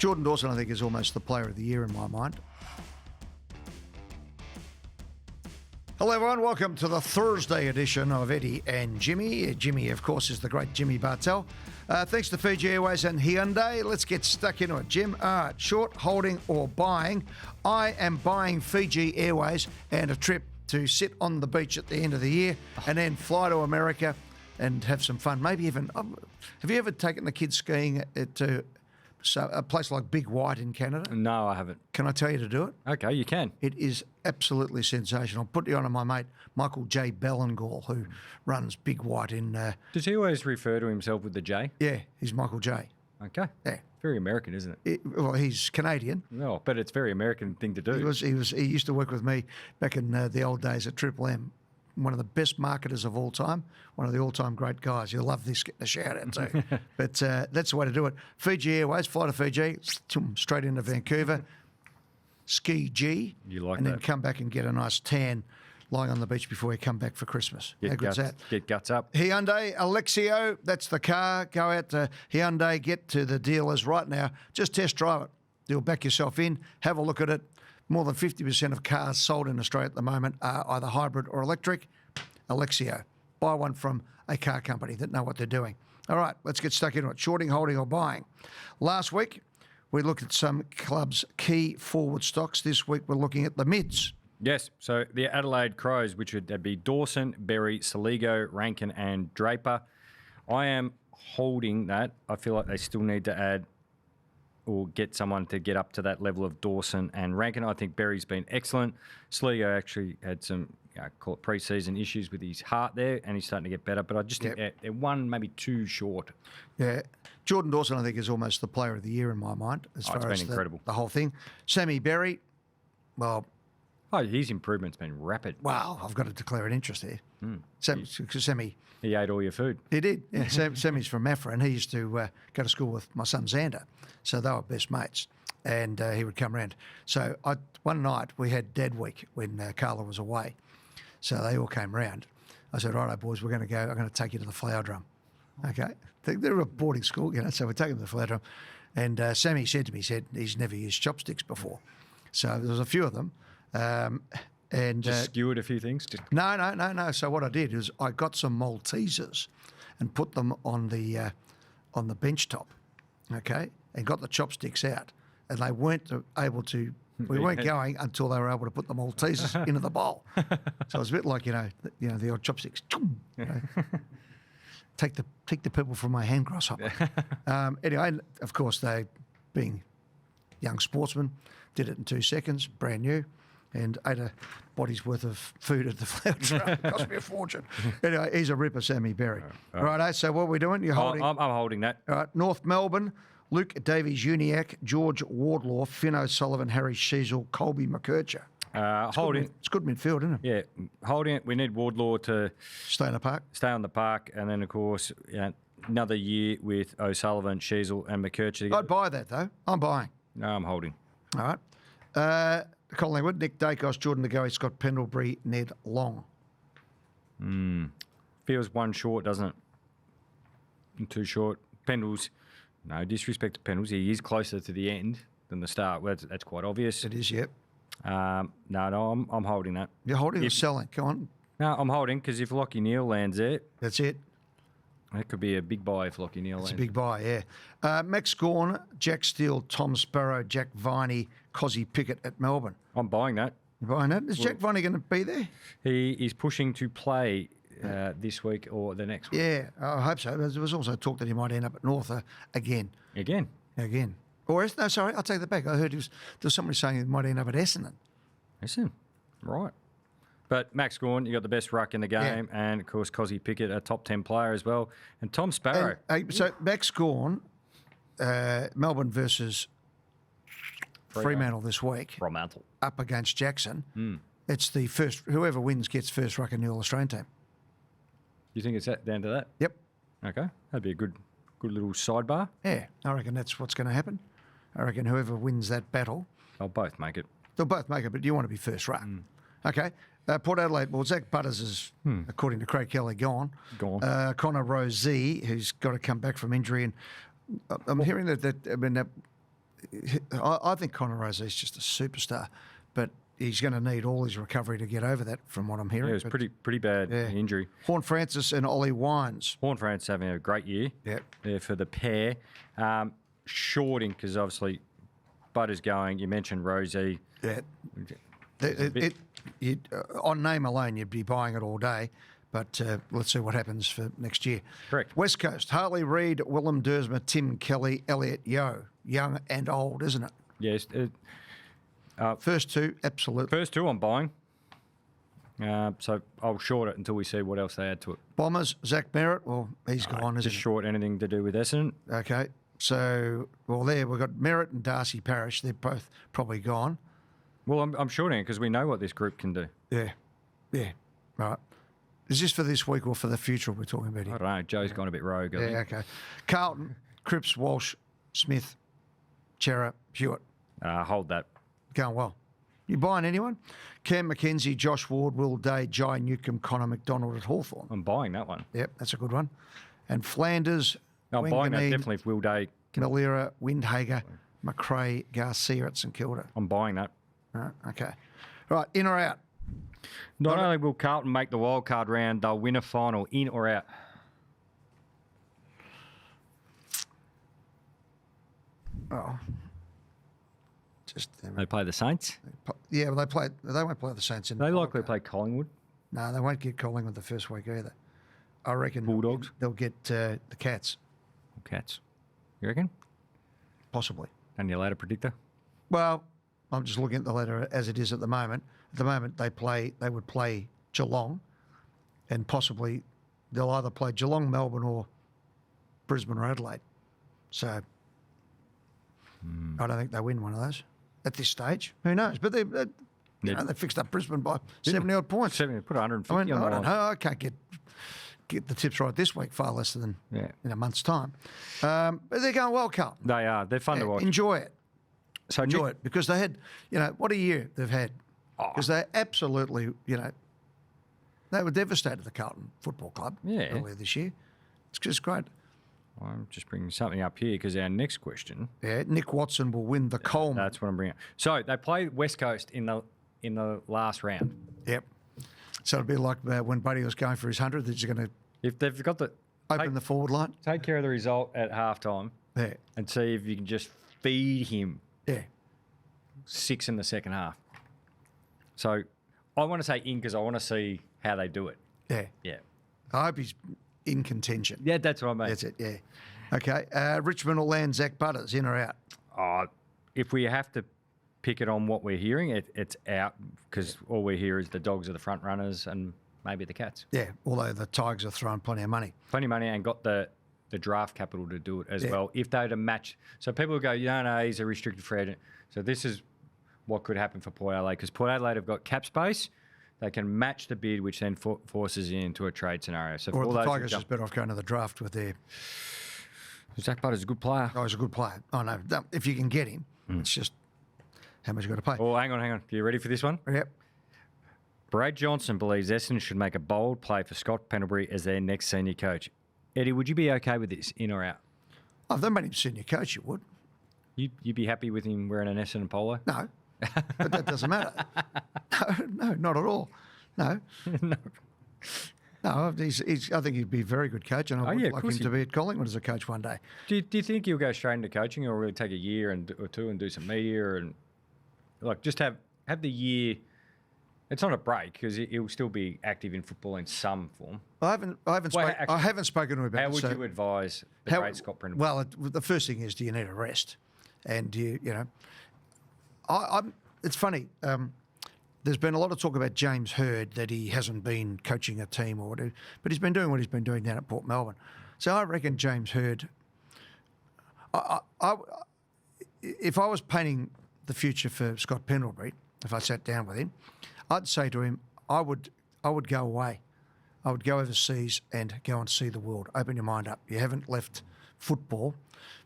Jordan Dawson, I think, is almost the player of the year in my mind. Hello, everyone. Welcome to the Thursday edition of Eddie and Jimmy. Jimmy, of course, is the great Jimmy Bartel. Thanks to Fiji Airways and Hyundai. Let's get stuck into it, Jim. Short, holding or buying. I am buying Fiji Airways and a trip to sit on the beach at the end of the year and then fly to America and have some fun. Maybe even... have you ever taken the kids skiing to a place like Big White in Canada? No, I haven't. Can I tell you to do it? Okay, you can. It is absolutely sensational. I'll put you on to my mate, Michael J. Bellingall, who runs Big White in... Does he always refer to himself with the J? Yeah, he's Michael J. Okay. Yeah. Very American, isn't it? Well, he's Canadian. No, but it's a very American thing to do. He used to work with me back in the old days at Triple M. One of the best marketers of all time, one of the all-time great guys. You'll love this, getting a shout-out too. But that's the way to do it. Fiji Airways, fly to Fiji, straight into Vancouver, ski G, and then come back and get a nice tan lying on the beach before you come back for Christmas. How good's that? Get guts up. Hyundai, Alexio, that's the car. Go out to Hyundai, get to the dealers right now. Just test drive it. You'll back yourself in, have a look at it. More than 50% of cars sold in Australia at the moment are either hybrid or electric. Alexio. Buy one from a car company that know what they're doing. All right, let's get stuck into it. Shorting, holding or buying. Last week, we looked at some clubs' key forward stocks. This week, we're looking at the mids. Yes, so the Adelaide Crows, which would be Dawson, Berry, Saligo, Rankin and Draper. I am holding that. I feel like they still need to add or get someone to get up to that level of Dawson and Rankin. I think Berry's been excellent. Saligo actually had some call it pre-season issues with his heart there, and he's starting to get better. But I just think they're one, maybe two short. Yeah. Jordan Dawson, I think, is almost the player of the year in my mind as far as incredible. The whole thing. Sammy Berry, well... Oh, his improvement's been rapid. Wow, I've got to declare an interest here. Sammy... He ate all your food. He did. Yeah, Sammy's from Maffra, and he used to go to school with my son Xander. So they were best mates, and he would come around. So one night we had Dad Week when Carla was away. So they all came round. I said, righto, boys, we're going to go. I'm going to take you to the flower drum. Okay? They're a boarding school, so we take them to the flower drum. And Sammy said to me, he's never used chopsticks before. So there was a few of them. And just skewered a few things? No. So what I did is I got some Maltesers and put them on the bench top, okay, and got the chopsticks out. And they weren't able to, we weren't going until they were able to put the Maltesers into the bowl. So it was a bit like, the old chopsticks. Take the people from my hand, grasshopper. Anyway, of course, they, being young sportsmen, did it in 2 seconds, brand new. And ate a body's worth of food at the flower drum. It cost me a fortune. Anyway, he's a ripper, Sammy Berry. Righto, so what are we doing? You're holding? I'm holding that. All right, North Melbourne, Luke Davies-Uniacke, George Wardlaw, Finn O'Sullivan, Harry Sheasel, Colby McKercher. Holding. It's good midfield, isn't it? Yeah, holding it. We need Wardlaw to stay in the park. Stay on the park, and then, of course, another year with O'Sullivan, Sheasel and McKercher. I'd buy that, though. I'm buying. No, I'm holding. All right. Collingwood, Nick Dacos, Jordan DeGoey, Scott Pendlebury, Ned Long. Feels one short, doesn't it? Too short. Pendles, no disrespect to Pendles, he is closer to the end than the start. Well, that's quite obvious. It is, yep. No, I'm holding that. You're holding or selling? Come on. No, I'm holding because if Lockie Neal lands there... That's it. That could be a big buy if Lockie Neal lands. It's a big buy, yeah. Max Gawn, Jack Steele, Tom Sparrow, Jack Viney, Cozzy Pickett at Melbourne. I'm buying that. You're buying that? Is Jack Viney going to be there? He is pushing to play this week or the next week. Yeah, I hope so. There was also talk that he might end up at North again. Again? Or, no, sorry, I'll take that back. I heard there was somebody saying he might end up at Essendon. Essendon, right. But Max Gawn, you got the best ruck in the game, and of course Cozzy Pickett, a top 10 player as well, and Tom Sparrow. So Max Gawn, Melbourne versus Fremantle this week. Fremantle up against Jackson. It's the first. Whoever wins gets first ruck in the All-Australian team. You think it's down to that? Yep. Okay, that'd be a good little sidebar. Yeah, I reckon that's what's going to happen. I reckon whoever wins that battle, they'll both make it. They'll both make it, but you want to be first ruck. Okay. Port Adelaide, well, Zach Butters is, according to Craig Kelly, gone. Connor Rozee, who's got to come back from injury. And I'm hearing that I think Conor Rose's just a superstar, but he's going to need all his recovery to get over that, from what I'm hearing. Yeah, it was pretty bad injury. Horn Francis and Ollie Wines. Horn Francis having a great year. Yeah. For the pair. Shorting, because obviously Butter's going. You mentioned Rosie. Yeah. On name alone, you'd be buying it all day. But let's see what happens for next year. Correct. West Coast, Harley Reid, Willem Dersma, Tim Kelly, Elliot Yeo. Young and old, isn't it? Yes. First two, absolutely. First two I'm buying. So I'll short it until we see what else they add to it. Bombers, Zach Merritt, well, he's gone, isn't Just he? short anything to do with Essendon. Okay. So, well, there we've got Merritt and Darcy Parish. They're both probably gone. Well, I'm shorting it because we know what this group can do. Yeah. Right. Is this for this week or for the future we're talking about here? I don't know. Joe's gone a bit rogue. Yeah, okay. Carlton, Cripps, Walsh, Smith, Chera, Hewitt. Hold that. Going well. You buying anyone? Cam McKenzie, Josh Ward, Will Day, Jai Newcomb, Connor McDonald at Hawthorn. I'm buying that one. Yep, that's a good one. And Flanders, I'm buying that definitely if Will Day. Malera, Windhager, McRae, Garcia at St Kilda. I'm buying that. Right, okay. Right, in or out? Not only will Carlton make the wild card round, they'll win a final, in or out. Oh. Just They play the Saints. yeah, well, they won't play the Saints in the They wild likely card. play Collingwood. No, they won't get Collingwood the first week either. I reckon Bulldogs? they'll get the Cats, Or Cats. You reckon? possibly. And your later predictor? Well, I'm just looking at the ladder as it is at the moment. At the moment, they would play Geelong, and possibly they'll either play Geelong, Melbourne, or Brisbane or Adelaide. So I don't think they win one of those at this stage. Who knows? But they fixed up Brisbane by 70 odd points. 70, put 150 I mean, on the I don't line. know. I can't get the tips right this week, far less than in a month's time. But they're going well, Carl. They are. They're fun to watch. Enjoy it. So Enjoy it, because they had, what a year they've had. Because they absolutely, they were devastated, the Carlton Football Club earlier this year. It's just great. I'm just bringing something up here because our next question. Yeah, Nick Watson will win the Coleman. That's what I'm bringing up. So they played West Coast in the last round. Yep. So it'll be like when Buddy was going for his 100th, he's going to If they've got the open the forward line. take care of the result at halftime Yeah. and see if you can just feed him Yeah. 6 in the second half. So I want to say in because I want to see how they do it. Yeah. Yeah. I hope he's in contention. Yeah, that's what I mean. That's it, yeah. Okay. Richmond will land Zach Butters, in or out? If we have to pick it on what we're hearing, it's out because all we hear is the Dogs are the front runners and maybe the Cats. Yeah, although the Tigers have thrown plenty of money. Plenty of money and got the draft capital to do it as well. If they were to match. So people will go, no, he's a restricted free agent. So this is what could happen for Port Adelaide because Port Adelaide have got cap space. They can match the bid, which then forces you into a trade scenario. So Or all the those Tigers is better off going to the draft with their... Zach Butter's a good player. Oh, he's a good player. Oh, no, if you can get him, it's just how much you got to pay. Oh, hang on. Are you ready for this one? Yep. Brad Johnson believes Essendon should make a bold play for Scott Pendlebury as their next senior coach. Eddie, would you be okay with this, in or out? Oh, if they made him senior coach, you would. You'd be happy with him wearing an Essendon polo? No, but that doesn't matter. No, not at all. No. No, I think he'd be a very good coach, and I would like him to be at Collingwood as a coach one day. Do you think he'll go straight into coaching, or really take a year or two and do some media and just have the year? It's not a break because he'll still be active in football in some form. I haven't spoken to him about it. How would you advise the great Scott Pendlebury? Well, the first thing is, do you need a rest? And it's funny. There's been a lot of talk about James Hird, that he hasn't been coaching a team or whatever, but he's been doing what he's been doing down at Port Melbourne. So I reckon James Hird. If I was painting the future for Scott Pendlebury, if I sat down with him, I'd say to him, I would go away. I would go overseas and go and see the world. Open your mind up. You haven't left football,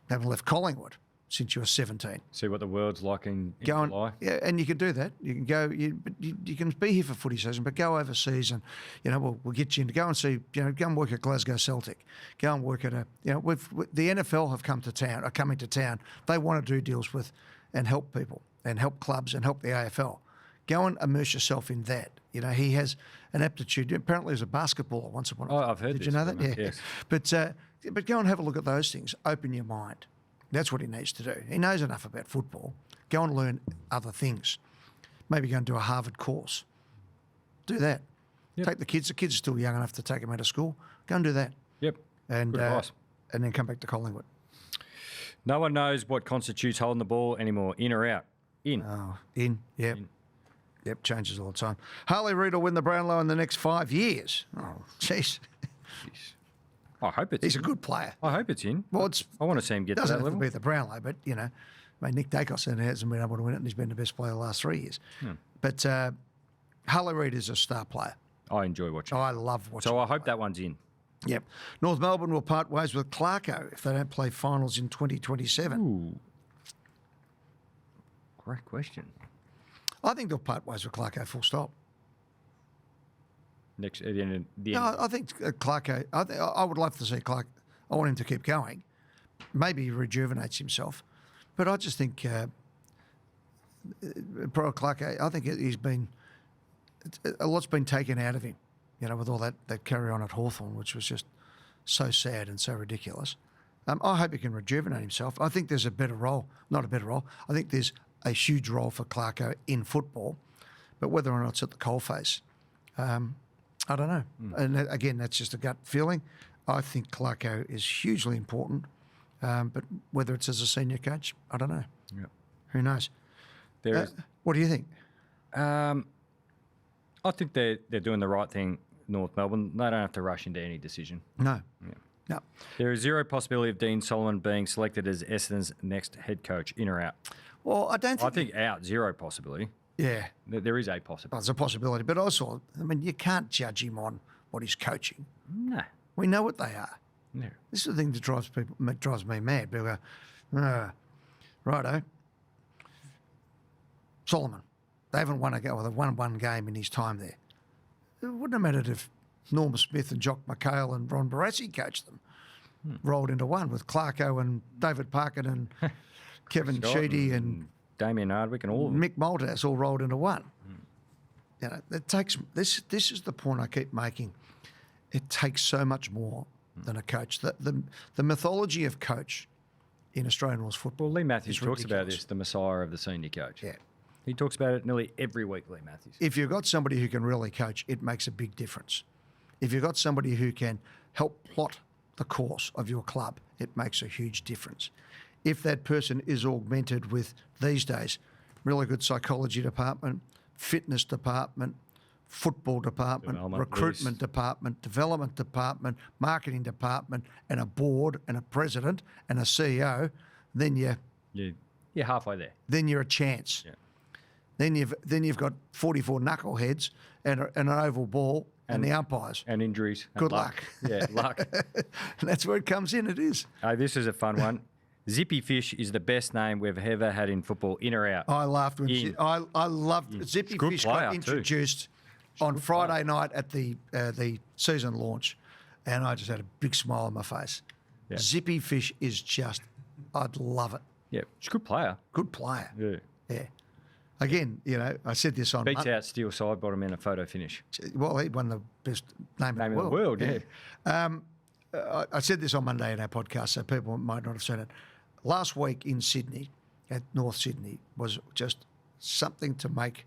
haven't left Collingwood. since you were 17. See what the world's like in Go July. yeah, and you can do that. You can go, you can be here for footy season, but go overseas and, we'll get you in to go and see, go and work at Glasgow Celtic. Go and work at the NFL have come to town, are coming to town. They want to do deals with and help people and help clubs and help the AFL. Go and immerse yourself in that. He has an aptitude. Apparently, he was a basketballer once upon a time. Oh, I've heard Did this you know that? from him, Yeah. yes. But go and have a look at those things. Open your mind. That's what he needs to do. He knows enough about football. Go and learn other things. Maybe go and do a Harvard course. Do that. Yep. Take the kids. The kids are still young enough to take them out of school. Go and do that. Yep. And Good advice. and then come back to Collingwood. No one knows what constitutes holding the ball anymore. In or out? In. Oh, in. Yep. Yep, changes all the time. Harley Reid will win the Brownlow in the next 5 years. Oh, jeez. I hope it's He's a in. good player. I hope it's in. Well, it's I want to see him get to doesn't that have to level. be the Brownlow, but, Nick Dacos hasn't been able to win it, and he's been the best player the last 3 years. But Harley Reid is a star player. I enjoy watching. I love watching So I him hope play. that one's in. Yep. North Melbourne will part ways with Clarko if they don't play finals in 2027. Ooh. Great question. I think they'll part ways with Clarko, full stop. Next, at the end. No, I think Clarko, I would love to see Clark. I want him to keep going. Maybe he rejuvenates himself. But I just think Pro Clarko, I think he's been, a lot's been taken out of him, with all that carry on at Hawthorn, which was just so sad and so ridiculous. I hope he can rejuvenate himself. I think there's a better role, not a better role. I think there's a huge role for Clarko in football, but whether or not it's at the coalface, I don't know. And again, that's just a gut feeling. I think Clarko is hugely important, but whether it's as a senior coach, I don't know. Yep. Who knows? There is. What do you think? I think they're doing the right thing, North Melbourne. They don't have to rush into any decision. No. No. There is zero possibility of Dean Solomon being selected as Essendon's next head coach. In or out? Well, I don't I think. think out. Zero possibility. Yeah. There is a Well, possibility. there's a possibility, but also, you can't judge him on what he's coaching. No. We know what they are. No. This is the thing that drives me mad. People go, righto. Solomon, they haven't won they've won one game in his time there. It wouldn't have mattered if Norma Smith and Jock McHale and Ron Barassi coached them. Rolled into one with Clarko and David Parkin and Kevin Scott Sheedy and Damien Hardwick and all of them. Mick Malthouse all rolled into one. It takes this is the point I keep making. It takes so much more than a coach. The mythology of coach in Australian rules football. Well, Lee Matthews is talks about ridiculous. this, the messiah of the senior coach. Yeah. He talks about it nearly every week, Lee Matthews. If you've got somebody who can really coach, it makes a big difference. If you've got somebody who can help plot the course of your club, it makes a huge difference. If that person is augmented with, these days, really good psychology department, fitness department, football department, Development, recruitment department, development department, marketing department, and a board and a president and a CEO, then You're halfway there. you're a chance. Yeah. Then you've got 44 knuckleheads and an oval ball and the umpires. And injuries. And Good luck. Yeah, luck. And that's where it comes in. It is. This is a fun one. Zippy Fish is the best name we've ever had in football. In or out? I laughed when In. I loved Zippy Good Fish player got too. introduced on Friday night at the season launch, and I just had a big smile on my face. Yeah. Zippy Fish is just, I'd love it. Yeah, he's a good player. Good player. Yeah. Yeah. Again, I said this on Beats out Steel Side Bottom in a photo finish. Well, he won the best name Name in of the world, yeah. I said this on Monday in our podcast, so people might not have seen it. Last week in Sydney, at North Sydney, was just something to make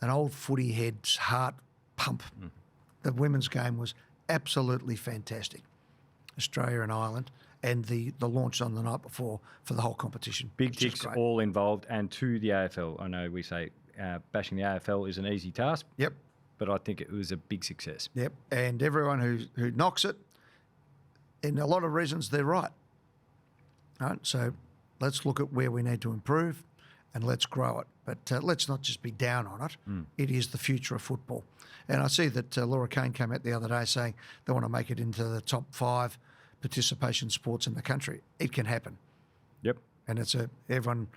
an old footy head's heart pump. The women's game was absolutely fantastic. Australia and Ireland, and the launch on the night before for the whole competition. Big which is ticks great. all involved, and to the AFL. I know we say bashing the AFL is an easy task, Yep, but I think it was a big success. yep. And everyone who knocks it, in a lot of reasons, they're right. All right, so let's look at where we need to improve and let's grow it. But let's not just be down on it. It is the future of football. And I see that Laura Kane came out the other day saying they want to make it into the top 5 participation sports in the country. It can happen. Yep. And it's everyone,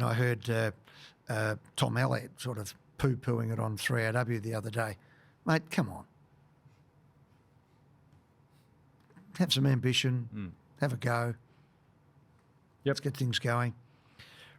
I heard Tom Elliott sort of poo-pooing it on 3AW the other day. Mate, come on. Have some ambition. Have a go. Let's get things going.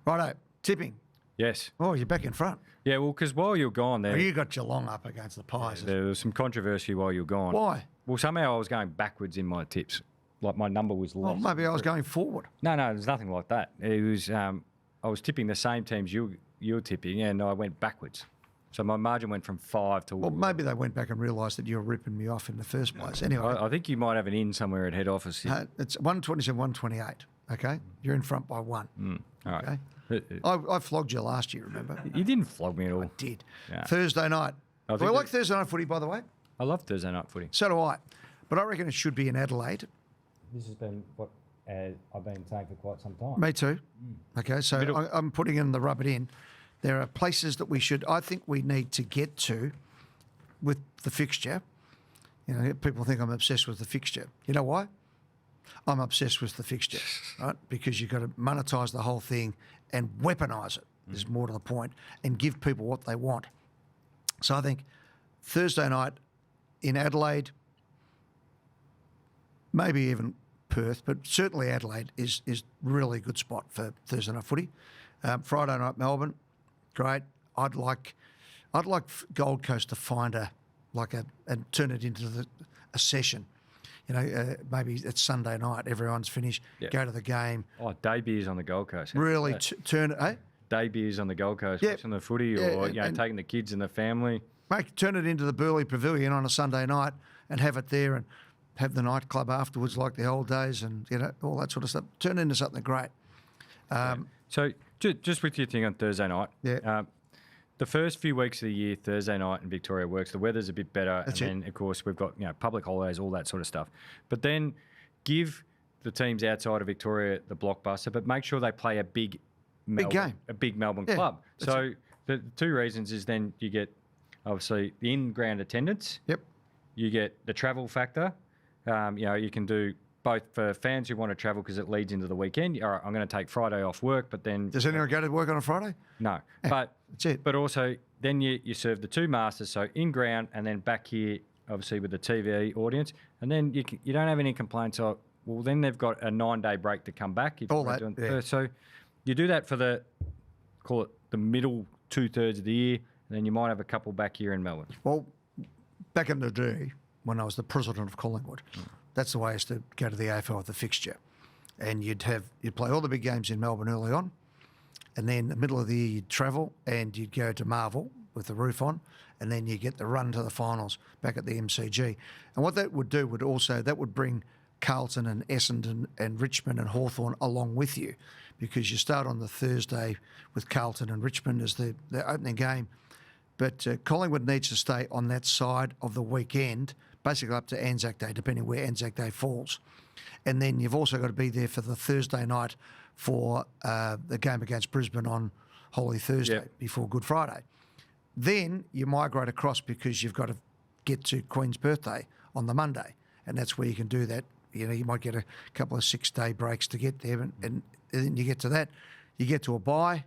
Righto, tipping. Yes. Oh, you're back in front. Yeah, well, because while you're gone there... Well, you got Geelong up against the Pies. There was some controversy while you were gone. Why? Well, somehow I was going backwards in my tips. Like my number was less. Well, maybe I was going forward. No, there's nothing like that. It was I was tipping the same teams you were tipping, and I went backwards. So my margin went from 5 to... Well, maybe they went back and realised that you were ripping me off in the first place. Anyway. I think you might have an in somewhere at head office. It's 127, 128, okay? You're in front by 1. All right. Okay? I flogged you last year, remember? You didn't flog me at all. I did. Yeah. Thursday night. I like Thursday night footy, by the way. I love Thursday night footy. So do I. But I reckon it should be in Adelaide. This has been what I've been saying for quite some time. Me too. Okay, so I'm putting in the rub it in. There are places that I think we need to get to with the fixture. People think I'm obsessed with the fixture. You know why? I'm obsessed with the fixture, right? Because you've got to monetize the whole thing and weaponize it, is more to the point, and give people what they want. So I think Thursday night in Adelaide, maybe even Perth, but certainly Adelaide is really good spot for Thursday night footy. Friday night Melbourne, great. I'd like Gold Coast to find and turn it into a session. Maybe it's Sunday night, everyone's finished, go to the game. Oh, day beers on the Gold Coast. Really turn it, eh? Day beers on the Gold Coast, watching the footy, or taking the kids and the family. Turn it into the Burleigh Pavilion on a Sunday night and have it there, and have the nightclub afterwards like the old days, and all that sort of stuff. Turn it into something great. So just with your thing on Thursday night, the first few weeks of the year, Thursday night in Victoria works. The weather's a bit better, then of course we've got public holidays, all that sort of stuff. But then give the teams outside of Victoria the blockbuster, but make sure they play a big game, a big Melbourne club. So the two reasons is then you get obviously the in-ground attendance. Yep. You get the travel factor. You can do both for fans who want to travel because it leads into the weekend. All right, I'm going to take Friday off work, but then... Does anyone go to work on a Friday? No. Yeah, but that's it. But also, then you serve the two masters, so in-ground and then back here, obviously, with the TV audience. And then you don't have any complaints of, well, then they've got a 9-day break to come back. All that, So you do that for call it the middle 2/3 of the year, and then you might have a couple back here in Melbourne. Well, back in the day, when I was the president of Collingwood, that's the way I used to go to the AFL with the fixture. And you'd play all the big games in Melbourne early on, and then in the middle of the year you'd travel and you'd go to Marvel with the roof on, and then you get the run to the finals back at the MCG. And what that would do would bring Carlton and Essendon and Richmond and Hawthorn along with you, because you start on the Thursday with Carlton and Richmond as the opening game. But Collingwood needs to stay on that side of the weekend, basically up to Anzac Day, depending where Anzac Day falls. And then you've also got to be there for the Thursday night for the game against Brisbane on Holy Thursday before Good Friday. Then you migrate across because you've got to get to Queen's birthday on the Monday, and that's where you can do that. You might get a couple of 6-day breaks to get there, and then you get to that. You get to a bye,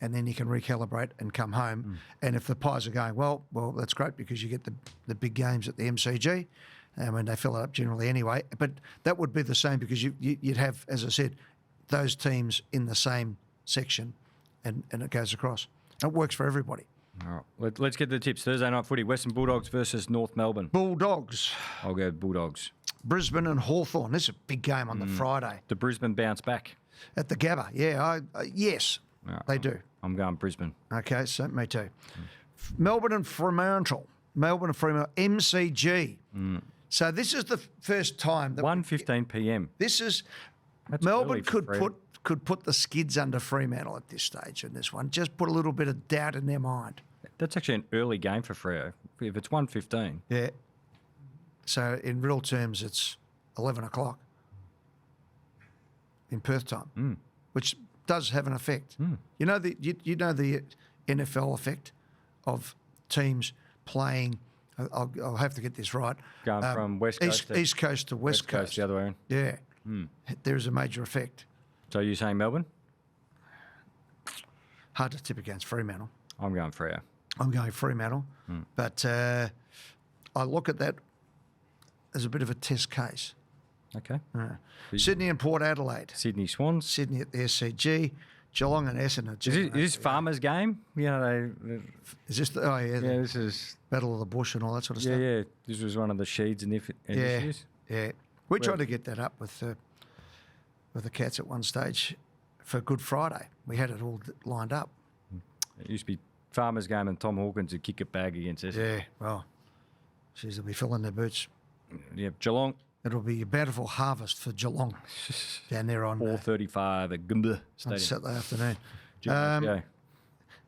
and then you can recalibrate and come home. And if the Pies are going well, that's great because you get the big games at the MCG. And they fill it up generally anyway. But that would be the same because you'd have, as I said, those teams in the same section, and it goes across. It works for everybody. All right, let's get the tips. Thursday night footy, Western Bulldogs versus North Melbourne. Bulldogs. I'll go Bulldogs. Brisbane and Hawthorn. This is a big game on the Friday. The Brisbane bounce back? At the Gabba, yes, they do. I'm going Brisbane. Okay, so me too. Melbourne and Fremantle. MCG. So this is the first time that 1:15 p.m. This is That's Melbourne could put the skids under Fremantle at this stage in this one. Just put a little bit of doubt in their mind. That's actually an early game for Freo. If it's 1:15. Yeah. So in real terms, it's 11 o'clock in Perth time, which does have an effect. You know the NFL effect of teams playing. I'll have to get this right. Going from West Coast East Coast to West Coast. The other way around. Yeah. There is a major effect. So you're saying Melbourne? Hard to tip against Fremantle. I'm going Freo. I'm going Fremantle. But I look at that as a bit of a test case. Okay. Sydney and Port Adelaide. Sydney Swans. Sydney at the SCG. Geelong and Essendon. Is this Farmers' game? Is this the, this is Battle of the Bush and all that sort of stuff? Yeah. This was one of the Sheeds and issues. Yeah. We tried to get that up with the Cats at one stage for Good Friday. We had it all lined up. It used to be Farmers' game and Tom Hawkins would kick it back against us. Yeah, well, geez, they'll be filling their boots. Yeah, Geelong. It'll be a bountiful harvest for Geelong down there on 4:35 at Goomba on Stadium. Saturday afternoon. Yeah.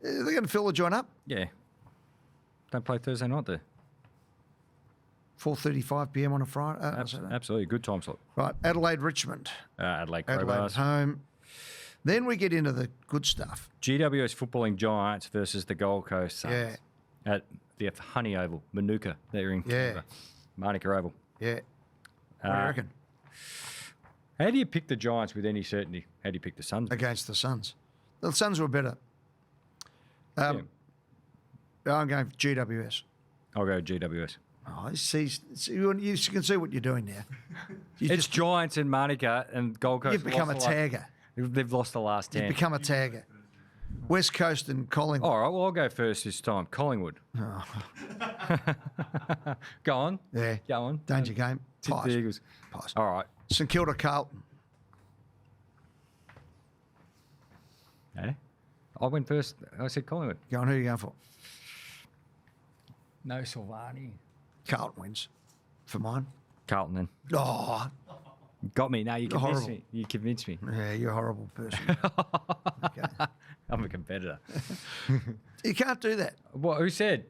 They're going to fill the joint up. Yeah. Don't play Thursday night there. 4:35 p.m. on a Friday. Absolutely. Good time slot. Right, Adelaide, Richmond. Adelaide Adelaide Crowbars. at home. Then we get into the good stuff. GWS footballing Giants versus the Gold Coast Suns. Yeah. At the Honey Oval, Manuka. There in Manuka Oval. Yeah. What do you reckon? How do you pick the Giants with any certainty? How do you pick the Suns? Against the Suns. The Suns were better. I'm going for GWS. I'll go GWS. Oh, see, you can see what you're doing now. It's Giants and Manuka and Gold Coast. You've become a tagger. They've lost the last 10. You've become a tagger. West Coast and Collingwood. All right, well, I'll go first this time. Collingwood. Oh. Go on. Yeah. Go on. Danger game. Tip the Eagles. Pies. All right. St Kilda Carlton. Eh? I went first. I said Collingwood. Go on, who are you going for? No Silvani. Carlton wins for mine. Carlton then. Oh, Got me. No, you convinced horrible. me. You convinced me. yeah, you're a horrible person. Okay. I'm a competitor. You can't do that. What? Who said?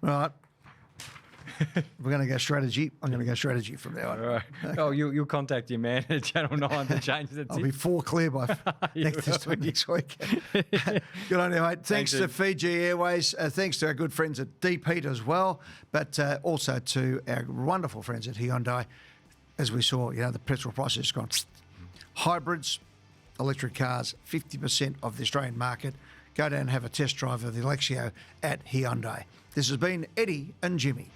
Right. We're going to go strategy. I'm going to go strategy from now on. All right. Oh, you'll contact your man at Channel 9 to change the tip. I'll be 4 clear by next week. Good on you, mate. Thanks to Fiji Airways. Thanks to our good friends at Deep Heat as well, but also to our wonderful friends at Hyundai. As we saw, the petrol prices has gone. Hybrids, electric cars, 50% of the Australian market. Go down and have a test drive of the Alexio at Hyundai. This has been Eddie and Jimmy.